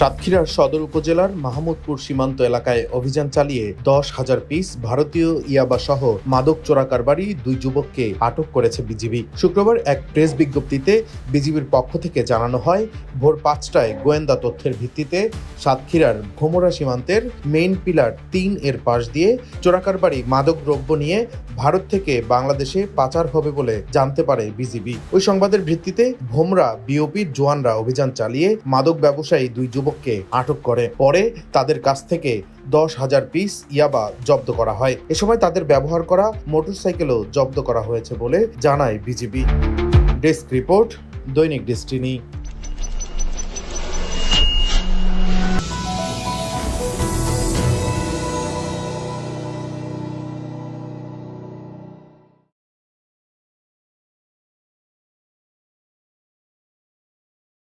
সাতক্ষীরার সদর উপজেলার মাহমুদপুর সীমান্ত এলাকায় অভিযান চালিয়ে 10,000 পিস ভারতীয় ইয়াবা সহ মাদক চোরাকারবারি দুই যুবককে আটক করেছে বিজিবি। শুক্রবার এক প্রেস বিজ্ঞপ্তিতে বিজিবির পক্ষ থেকে জানানো হয়, ভোর 5টায় গোয়েন্দা তথ্যের ভিত্তিতে সাতক্ষীরার ভোমরা সীমান্তের মেইন পিলার 3 এর পাশ দিয়ে চোরাকারবারি মাদক দ্রব্য নিয়ে ভারত থেকে বাংলাদেশে পাচার হবে বলে জানতে পারে বিজিবি। ওই সংবাদের ভিত্তিতে ভোমরা বিওপির জওয়ানরা অভিযান চালিয়ে মাদক ব্যবসায়ী দুই যুবককে আটক করে। পরে তাদের কাছ থেকে 10,000 পিস ইয়াবা জব্দ করা হয়। এ সময় তাদের ব্যবহার করা মোটরসাইকেলও জব্দ করা হয়েছে বলে জানায় বিজিবি। ডেস্ক রিপোর্ট, দৈনিক ডেস্টিনি।